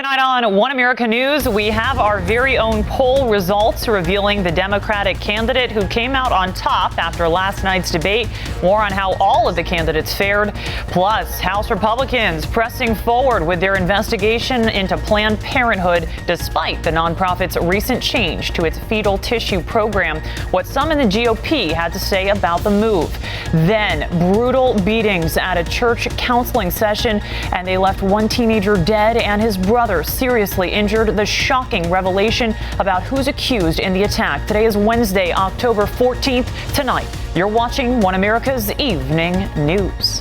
Tonight on One America News, we have our very own poll results revealing the Democratic candidate who came out on top after last night's debate. More on how all of the candidates fared. Plus, House Republicans pressing forward with their investigation into Planned Parenthood despite the nonprofit's recent change to its fetal tissue program. What some in the GOP had to say about the move. Then, brutal beatings at a church counseling session, and they left one teenager dead and his brother seriously injured. The shocking revelation about who's accused in the attack. Today is Wednesday, October 14th. Tonight, you're watching One America's Evening News.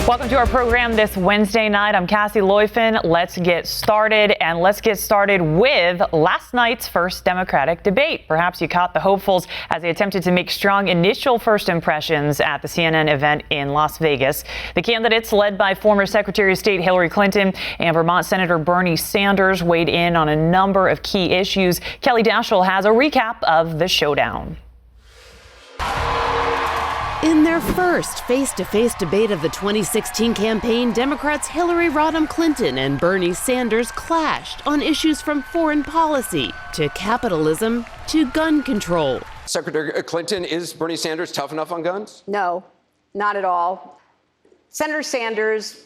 Welcome to our program this Wednesday night. I'm Cassie Leuffen. Let's get started, and let's get started with last night's first Democratic debate. Perhaps you caught the hopefuls as they attempted to make strong initial first impressions at the CNN event in Las Vegas. The candidates, led by former Secretary of State Hillary Clinton and Vermont Senator Bernie Sanders, weighed in on a number of key issues. Kelly Daschle has a recap of the showdown. In their first face-to-face debate of the 2016 campaign, Democrats Hillary Rodham Clinton and Bernie Sanders clashed on issues from foreign policy to capitalism to gun control. Secretary Clinton, is Bernie Sanders tough enough on guns? No, not at all. Senator Sanders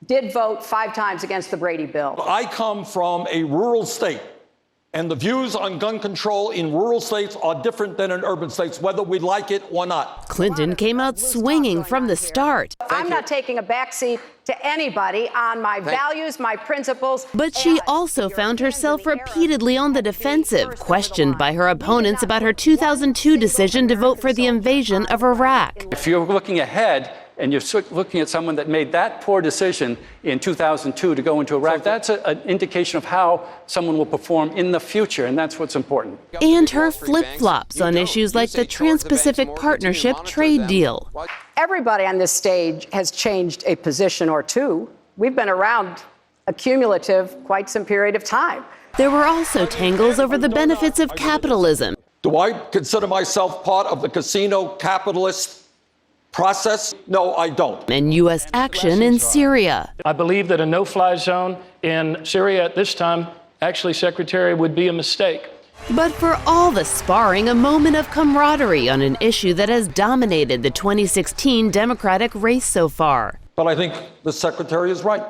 did vote 5 times against the Brady bill. I come from a rural state, and the views on gun control in rural states are different than in urban states, whether we like it or not. Clinton came out swinging from the start. I'm not taking a backseat to anybody on my values, my principles. But she also found herself repeatedly on the defensive, questioned by her opponents about her 2002 decision to vote for the invasion of Iraq. If you're looking ahead, and you're looking at someone that made that poor decision in 2002 to go into Iraq, that's an indication of how someone will perform in the future, and that's what's important. And her flip-flops on issues like the Trans-Pacific Partnership trade deal. Everybody on this stage has changed a position or two. We've been around a cumulative quite some period of time. There were also tangles over the benefits of capitalism. Do I consider myself part of the casino capitalist process? No, I don't. And U.S. action in Syria. I believe that a no-fly zone in Syria at this time, actually, Secretary, would be a mistake. But for all the sparring, a moment of camaraderie on an issue that has dominated the 2016 Democratic race so far. But I think the Secretary is right.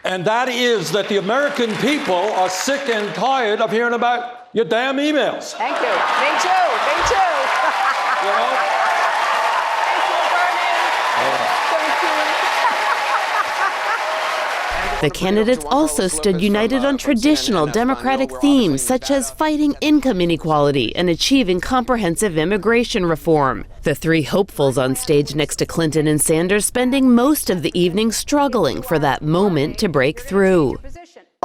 And that is that the American people are sick and tired of hearing about your damn emails. Thank you. Me too. Me too. You know? The candidates also stood united on traditional Democratic themes such as fighting income inequality and achieving comprehensive immigration reform. The three hopefuls on stage next to Clinton and Sanders spending most of the evening struggling for that moment to break through.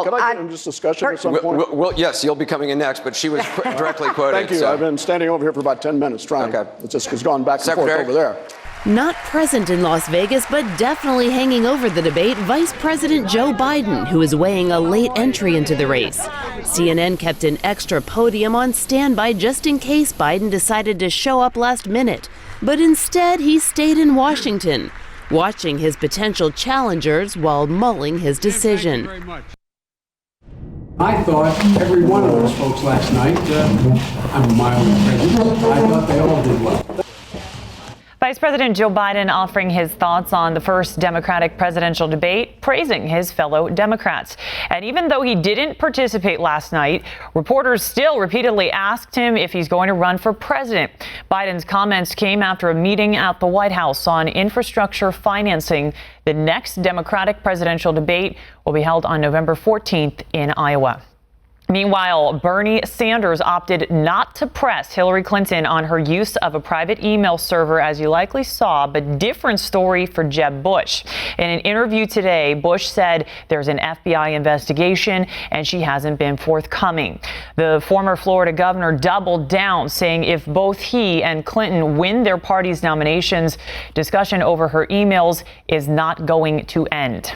Can I get in this discussion at some point? Well, yes, you'll be coming in next, but she was directly quoted. Thank you. So. I've been standing over here for about 10 minutes trying. Okay. It just has gone back and Secretary. forth over there. Not present in Las Vegas, but definitely hanging over the debate, Vice President Joe Biden, who is weighing a late entry into the race. CNN kept an extra podium on standby just in case Biden decided to show up last minute. But instead, he stayed in Washington, watching his potential challengers while mulling his decision. I thought every one of those folks last night, I'm mildly prejudiced, I thought they all did well. Vice President Joe Biden offering his thoughts on the first Democratic presidential debate, praising his fellow Democrats. And even though he didn't participate last night, reporters still repeatedly asked him if he's going to run for president. Biden's comments came after a meeting at the White House on infrastructure financing. The next Democratic presidential debate will be held on November 14th in Iowa. Meanwhile, Bernie Sanders opted not to press Hillary Clinton on her use of a private email server, as you likely saw, but different story for Jeb Bush. In an interview today, Bush said there's an FBI investigation and she hasn't been forthcoming. The former Florida governor doubled down, saying if both he and Clinton win their party's nominations, discussion over her emails is not going to end.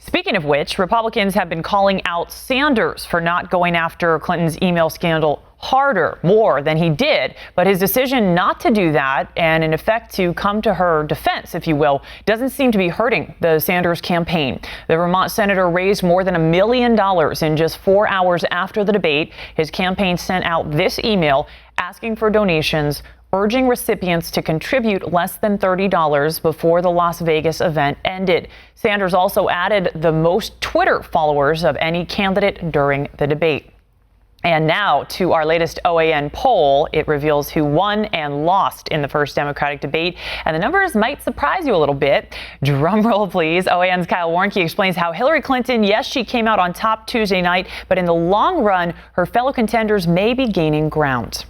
Speaking of which, Republicans have been calling out Sanders for not going after Clinton's email scandal harder, more than he did. But his decision not to do that, and in effect to come to her defense, if you will, doesn't seem to be hurting the Sanders campaign. The Vermont senator raised more than $1 million in just 4 hours after the debate. His campaign sent out this email asking for donations, urging recipients to contribute less than $30 before the Las Vegas event ended. Sanders also added the most Twitter followers of any candidate during the debate. And now to our latest OAN poll. It reveals who won and lost in the first Democratic debate. And the numbers might surprise you a little bit. Drum roll, please. OAN's Kyle Warnke explains how Hillary Clinton, yes, she came out on top Tuesday night, but in the long run, her fellow contenders may be gaining ground.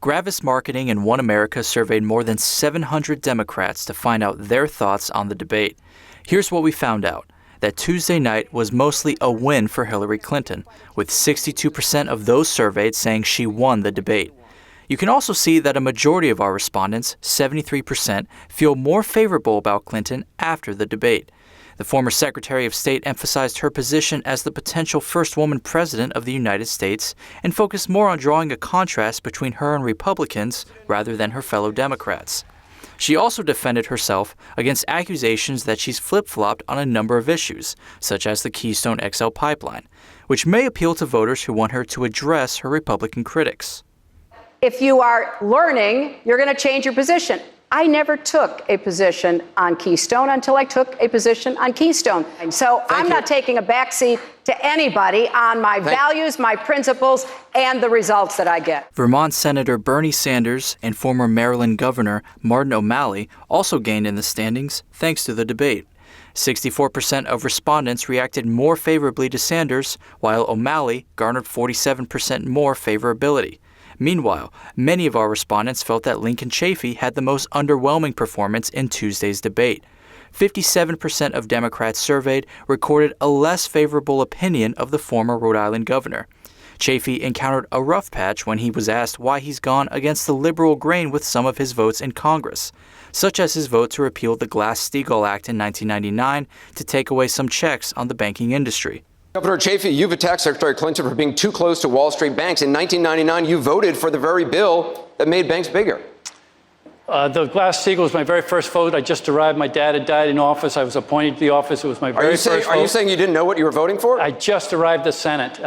Gravis Marketing and One America surveyed more than 700 Democrats to find out their thoughts on the debate. Here's what we found out. That Tuesday night was mostly a win for Hillary Clinton, with 62% of those surveyed saying she won the debate. You can also see that a majority of our respondents, 73%, feel more favorable about Clinton after the debate. The former Secretary of State emphasized her position as the potential first woman president of the United States and focused more on drawing a contrast between her and Republicans rather than her fellow Democrats. She also defended herself against accusations that she's flip-flopped on a number of issues, such as the Keystone XL pipeline, which may appeal to voters who want her to address her Republican critics. If you are learning, you're going to change your position. I never took a position on Keystone until I took a position on Keystone. So I'm not taking a backseat to anybody on my values, my principles, and the results that I get. Vermont Senator Bernie Sanders and former Maryland Governor Martin O'Malley also gained in the standings thanks to the debate. 64% of respondents reacted more favorably to Sanders, while O'Malley garnered 47% more favorability. Meanwhile, many of our respondents felt that Lincoln Chafee had the most underwhelming performance in Tuesday's debate. 57% of Democrats surveyed recorded a less favorable opinion of the former Rhode Island governor. Chafee encountered a rough patch when he was asked why he's gone against the liberal grain with some of his votes in Congress, such as his vote to repeal the Glass-Steagall Act in 1999 to take away some checks on the banking industry. Governor Chafee, you've attacked Secretary Clinton for being too close to Wall Street banks. In 1999, you voted for the very bill that made banks bigger. The Glass-Steagall was my very first vote. I just arrived. My dad had died in office. I was appointed to the office. It was my very first vote. Are you saying you didn't know what you were voting for? I just arrived at the Senate.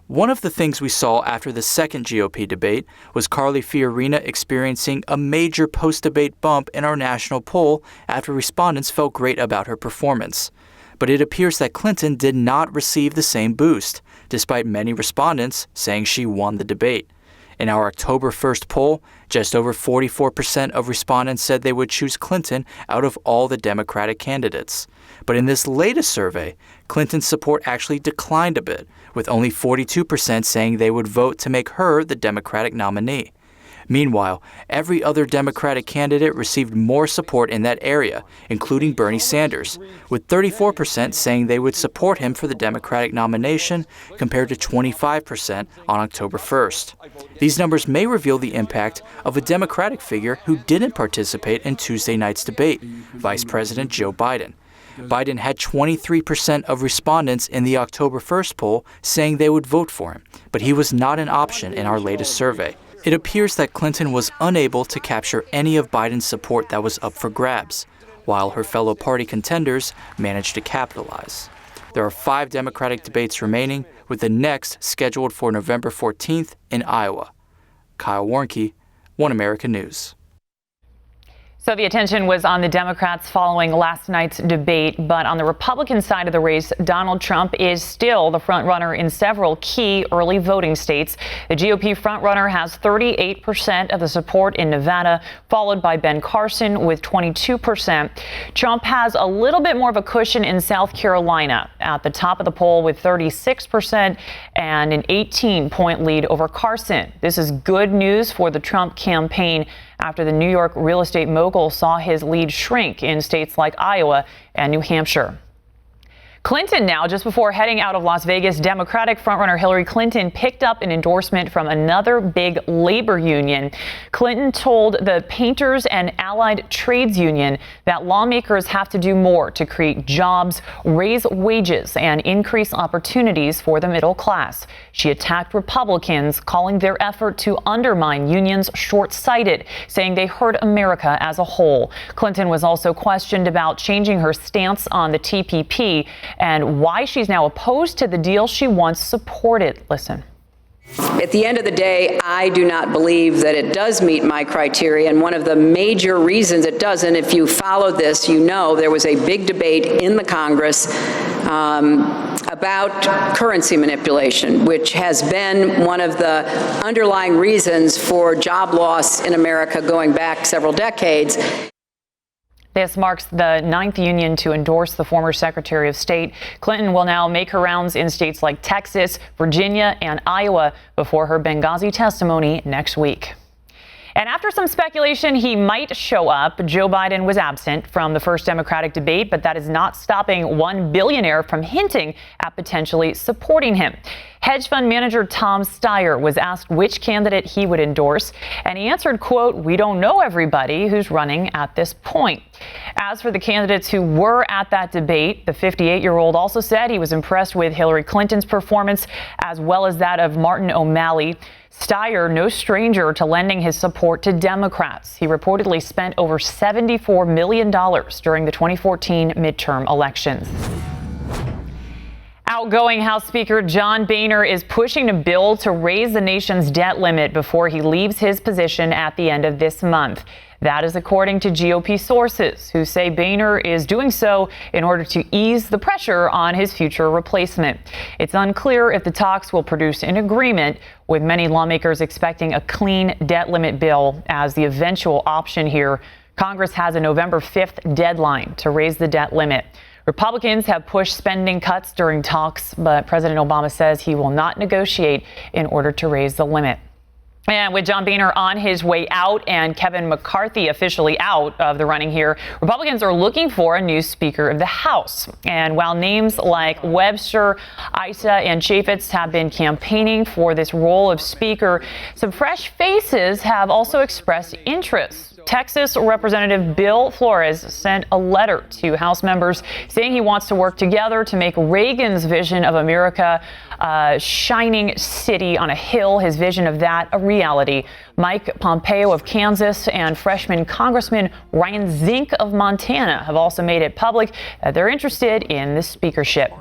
One of the things we saw after the second GOP debate was Carly Fiorina experiencing a major post-debate bump in our national poll after respondents felt great about her performance. But it appears that Clinton did not receive the same boost, despite many respondents saying she won the debate. In our October 1st poll, just over 44% of respondents said they would choose Clinton out of all the Democratic candidates. But in this latest survey, Clinton's support actually declined a bit, with only 42% saying they would vote to make her the Democratic nominee. Meanwhile, every other Democratic candidate received more support in that area, including Bernie Sanders, with 34% saying they would support him for the Democratic nomination compared to 25% on October 1st. These numbers may reveal the impact of a Democratic figure who didn't participate in Tuesday night's debate, Vice President Joe Biden. Biden had 23% of respondents in the October 1st poll saying they would vote for him, but he was not an option in our latest survey. It appears that Clinton was unable to capture any of Biden's support that was up for grabs, while her fellow party contenders managed to capitalize. There are 5 Democratic debates remaining, with the next scheduled for November 14th in Iowa. Kyle Warnke, One America News. So the attention was on the Democrats following last night's debate, but on the Republican side of the race, Donald Trump is still the frontrunner in several key early voting states. The GOP frontrunner has 38% of the support in Nevada, followed by Ben Carson with 22%. Trump has a little bit more of a cushion in South Carolina at the top of the poll with 36% and an 18-point lead over Carson. This is good news for the Trump campaign after the New York real estate mogul saw his lead shrink in states like Iowa and New Hampshire. Clinton now, just before heading out of Las Vegas, Democratic frontrunner Hillary Clinton picked up an endorsement from another big labor union. Clinton told the Painters and Allied Trades Union that lawmakers have to do more to create jobs, raise wages, and increase opportunities for the middle class. She attacked Republicans, calling their effort to undermine unions short-sighted, saying they hurt America as a whole. Clinton was also questioned about changing her stance on the TPP and why she's now opposed to the deal she once supported. Listen. At the end of the day, I do not believe that it does meet my criteria, and one of the major reasons it doesn't, if you follow this, you know there was a big debate in the Congress about currency manipulation, which has been one of the underlying reasons for job loss in America going back several decades. This marks the 9th union to endorse the former Secretary of State. Clinton will now make her rounds in states like Texas, Virginia, and Iowa before her Benghazi testimony next week. And after some speculation he might show up, Joe Biden was absent from the first Democratic debate, but that is not stopping one billionaire from hinting at potentially supporting him. Hedge fund manager Tom Steyer was asked which candidate he would endorse, and he answered, quote, "We don't know everybody who's running at this point." As for the candidates who were at that debate, the 58-year-old also said he was impressed with Hillary Clinton's performance as well as that of Martin O'Malley. Steyer, no stranger to lending his support to Democrats. He reportedly spent over $74 million during the 2014 midterm elections. Outgoing House Speaker John Boehner is pushing a bill to raise the nation's debt limit before he leaves his position at the end of this month. That is according to GOP sources, who say Boehner is doing so in order to ease the pressure on his future replacement. It's unclear if the talks will produce an agreement, with many lawmakers expecting a clean debt limit bill as the eventual option here. Congress has a November 5th deadline to raise the debt limit. Republicans have pushed spending cuts during talks, but President Obama says he will not negotiate in order to raise the limit. And with John Boehner on his way out and Kevin McCarthy officially out of the running here, Republicans are looking for a new Speaker of the House. And while names like Webster, Issa, and Chaffetz have been campaigning for this role of Speaker, some fresh faces have also expressed interest. Texas Representative Bill Flores sent a letter to House members saying he wants to work together to make Reagan's vision of America a shining city on a hill, his vision of that a reality. Mike Pompeo of Kansas and freshman Congressman Ryan Zink of Montana have also made it public that they're interested in the speakership.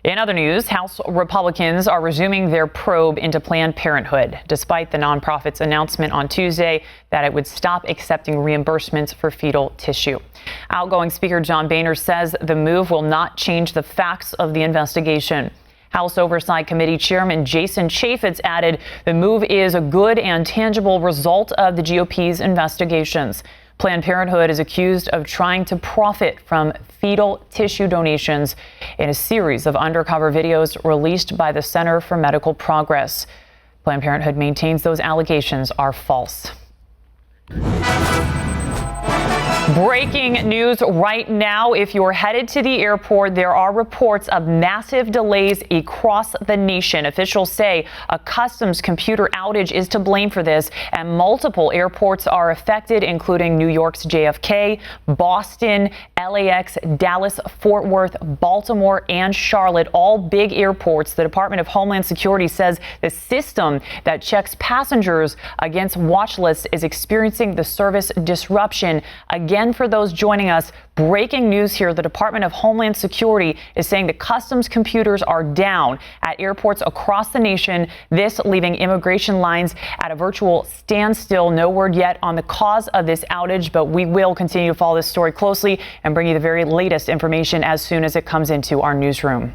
In other news, House Republicans are resuming their probe into Planned Parenthood, despite the nonprofit's announcement on Tuesday that it would stop accepting reimbursements for fetal tissue. Outgoing Speaker John Boehner says the move will not change the facts of the investigation. House Oversight Committee Chairman Jason Chaffetz added the move is a good and tangible result of the GOP's investigations. Planned Parenthood is accused of trying to profit from fetal tissue donations in a series of undercover videos released by the Center for Medical Progress. Planned Parenthood maintains those allegations are false. Breaking news right now. If you're headed to the airport, there are reports of massive delays across the nation. Officials say a customs computer outage is to blame for this, and multiple airports are affected, including New York's JFK, Boston, LAX, Dallas, Fort Worth, Baltimore, and Charlotte, all big airports. The Department of Homeland Security says the system that checks passengers against watch lists is experiencing the service disruption. Again, for those joining us, breaking news here. The Department of Homeland Security is saying the customs computers are down at airports across the nation, this leaving immigration lines at a virtual standstill. No word yet on the cause of this outage, but we will continue to follow this story closely and bring you the very latest information as soon as it comes into our newsroom.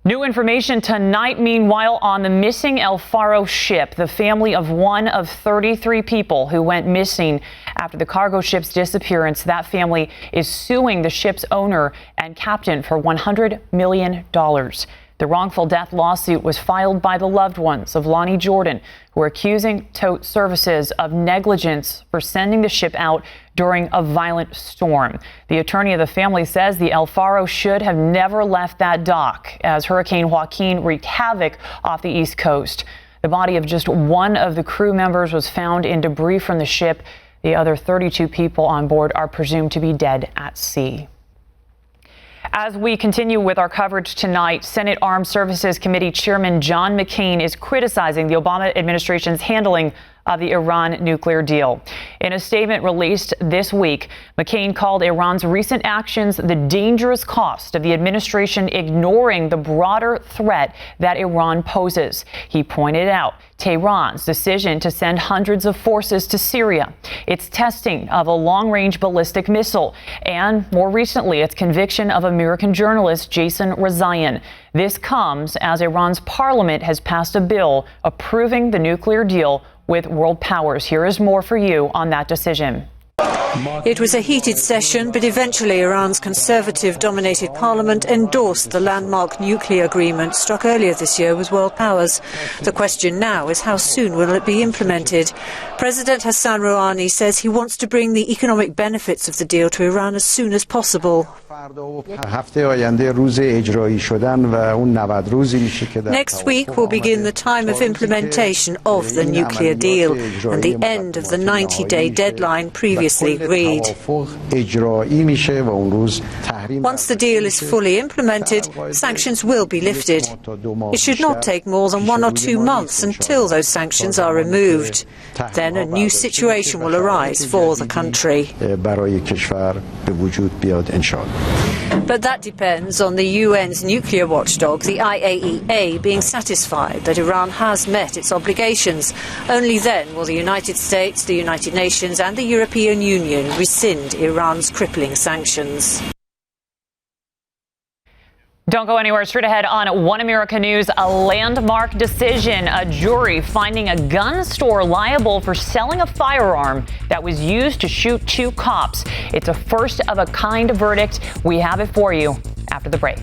New information tonight, meanwhile, on the missing El Faro ship. The family of one of 33 people who went missing after the cargo ship's disappearance. That family is suing the ship's owner and captain for $100 million. The wrongful death lawsuit was filed by the loved ones of Lonnie Jordan, who are accusing Tote Services of negligence for sending the ship out during a violent storm. The attorney of the family says the El Faro should have never left that dock as Hurricane Joaquin wreaked havoc off the East Coast. The body of just one of the crew members was found in debris from the ship. The other 32 people on board are presumed to be dead at sea. As we continue with our coverage tonight, Senate Armed Services Committee Chairman John McCain is criticizing the Obama administration's handling of the Iran nuclear deal. In a statement released this week, McCain called Iran's recent actions the dangerous cost of the administration ignoring the broader threat that Iran poses. He pointed out Tehran's decision to send hundreds of forces to Syria, its testing of a long-range ballistic missile, and more recently, its conviction of American journalist Jason Rezaian. This comes as Iran's parliament has passed a bill approving the nuclear deal with world powers. Here is more for you on that decision. It was a heated session, but eventually Iran's conservative-dominated parliament endorsed the landmark nuclear agreement struck earlier this year with world powers. The question now is how soon will it be implemented? President Hassan Rouhani says he wants to bring the economic benefits of the deal to Iran as soon as possible. Next week will begin the time of implementation of the nuclear deal and the end of the 90-day deadline previously agreed. Once the deal is fully implemented, sanctions will be lifted. It should not take more than 1 or 2 months until those sanctions are removed. Then a new situation will arise for the country. But that depends on the UN's nuclear watchdog, the IAEA, being satisfied that Iran has met its obligations. Only then will the United States, the United Nations and the European Union rescind Iran's crippling sanctions. Don't go anywhere. Straight ahead on One America News, a landmark decision. A jury finding a gun store liable for selling a firearm that was used to shoot 2 cops. It's a first-of-a-kind verdict. We have it for you after the break.